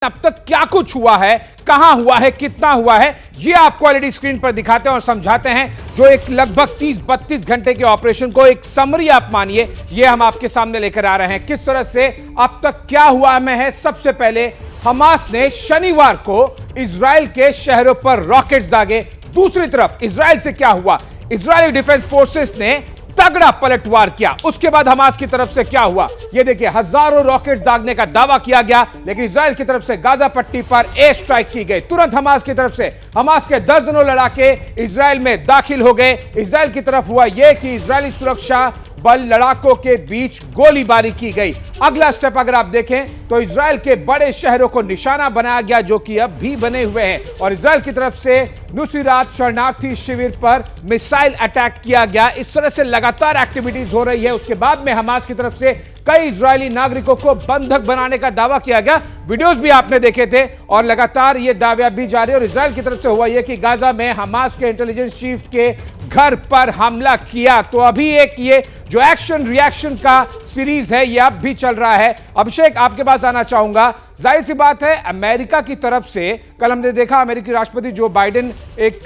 अब तक क्या कुछ हुआ है, कहां हुआ है, कितना हुआ है, ये आपको एलईडी स्क्रीन पर दिखाते हैं और समझाते हैं। जो एक लगभग 30-32 घंटे के ऑपरेशन को एक समरी आप मानिए, ये हम आपके सामने लेकर आ रहे हैं। किस तरह से अब तक क्या हुआ में है। सबसे पहले हमास ने शनिवार को इजराइल के शहरों पर रॉकेट्स दागे। दूसरी तरफ इजराइल से क्या हुआ, इजरायली डिफेंस फोर्सेस ने तगड़ा पलटवार किया। उसके बाद हमास की तरफ से क्या हुआ, यह देखिए, हजारों रॉकेट्स दागने का दावा किया गया, लेकिन इजराइल की तरफ से गाजा पट्टी पर एयर स्ट्राइक की गई। तुरंत हमास की तरफ से हमास के दर्जनों लड़ाके इजराइल में दाखिल हो गए। इजराइल की तरफ हुआ यह कि इजरायली सुरक्षा बल लड़ाकों के बीच गोलीबारी की गई। अगला स्टेप अगर आप देखें तो इजराइल के बड़े शहरों को निशाना बनाया गया, जो कि अब भी बने हुए हैं, और इजराइल की तरफ से नुसीरात शरणार्थी शिविर पर मिसाइल अटैक किया गया। इस तरह से लगातार एक्टिविटीज हो रही है। उसके बाद में हमास की तरफ से कई इजरायली नागरिकों को बंधक बनाने का दावा किया गया। वीडियोस भी आपने देखे थे और लगातार ये दावे भी जारी। और इजराइल की तरफ से हुआ यह कि गाजा में हमास के इंटेलिजेंस चीफ के घर पर हमला किया। तो अभी एक ये जो एक्शन रिएक्शन का सीरीज है, ये अब भी चल रहा है। अभिषेक, आपके पास आना चाहूंगा। जाहिर सी बात है, अमेरिका की तरफ से कल हमने देखा अमेरिकी राष्ट्रपति जो बाइडेन एक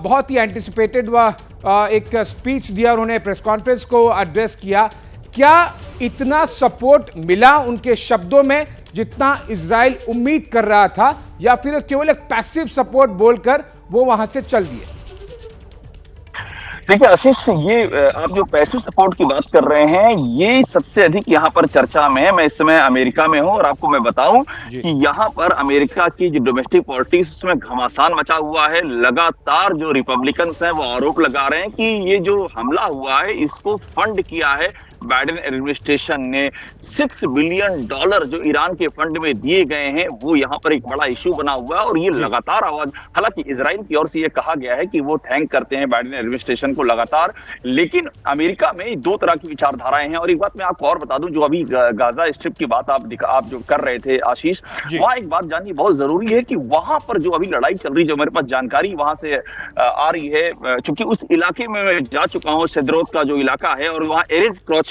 बहुत ही एंटिसिपेटेड एक स्पीच दिया, उन्होंने प्रेस कॉन्फ्रेंस को एड्रेस किया। क्या इतना सपोर्ट मिला उनके शब्दों में जितना इजराइल उम्मीद कर रहा था, या फिर केवल एक पैसिव सपोर्ट बोलकर वो वहां से चल दिए? देखिए आशीष, ये आप जो पैसिव सपोर्ट की बात कर रहे हैं, ये सबसे अधिक यहाँ पर चर्चा में है। मैं इस समय अमेरिका में हूँ और आपको मैं बताऊं कि यहाँ पर अमेरिका की जो डोमेस्टिक पॉलिटिक्स, उसमें घमासान मचा हुआ है। लगातार जो रिपब्लिकन्स हैं वो आरोप लगा रहे हैं कि ये जो हमला हुआ है, इसको फंड किया है बाइडेन एडमिनिस्ट्रेशन ने। $6 बिलियन जो ईरान के फंड में दिए गए हैं, वो यहाँ पर एक बड़ा इश्यू बना हुआ है। और ये लगातार आवाज, हालांकि इजराइल की ओर से ये कहा गया है कि वो थैंक करते हैं बाइडेन एडमिनिस्ट्रेशन को लगातार, लेकिन अमेरिका में दो तरह की विचारधाराएं हैं। और एक बात मैं आपको और बता दूं, जो अभी गाजा स्ट्रिप की बात आप जो कर रहे थे आशीष, वहां एक बात जाननी बहुत जरूरी है कि वहां पर जो अभी लड़ाई चल रही है, जो मेरे पास जानकारी वहां से आ रही है, चूंकि उस इलाके में मैं जा चुका हूँ, सिद्रोत का जो इलाका है, और वहां एरेज क्रॉसिंग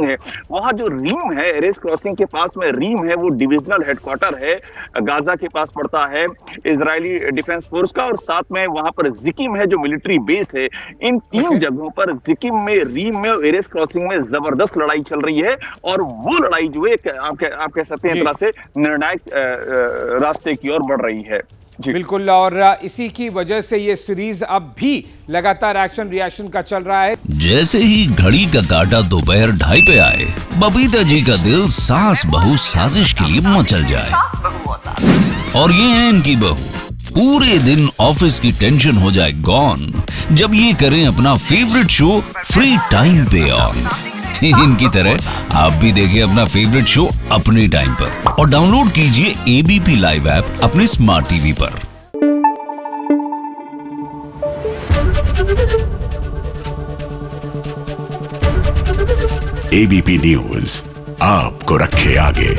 है, वहां जो रीम है, एरेज क्रॉसिंग के पास में रीम है, वो डिविजनल हेडक्वार्टर है, गाजा के पास पड़ता है इजरायली डिफेंस फोर्स का। और साथ में वहां पर जिकिम है, जो मिलिट्री बेस है। इन तीन जगहों पर, जिकिम में, रीम में और एरेज क्रॉसिंग में जबरदस्त लड़ाई चल रही है। और वो लड़ाई जो है, आप कह सकते हैं एक तरह से निर्णायक रास्ते की ओर बढ़ रही है। बिल्कुल, और इसी की वजह से ये सीरीज अब भी लगातार एक्शन रिएक्शन का चल रहा है। जैसे ही घड़ी का काटा दोपहर 2:30 पे आए, बबीता जी का दिल सास बहू साजिश के लिए मचल जाए। और ये है इनकी बहू, पूरे दिन ऑफिस की टेंशन हो जाए गॉन जब ये करें अपना फेवरेट शो फ्री टाइम पे ऑन। इनकी तरह आप भी देखिए अपना फेवरेट शो अपने टाइम पर, और डाउनलोड कीजिए एबीपी लाइव ऐप अपने स्मार्ट टीवी पर। एबीपी न्यूज आपको रखे आगे।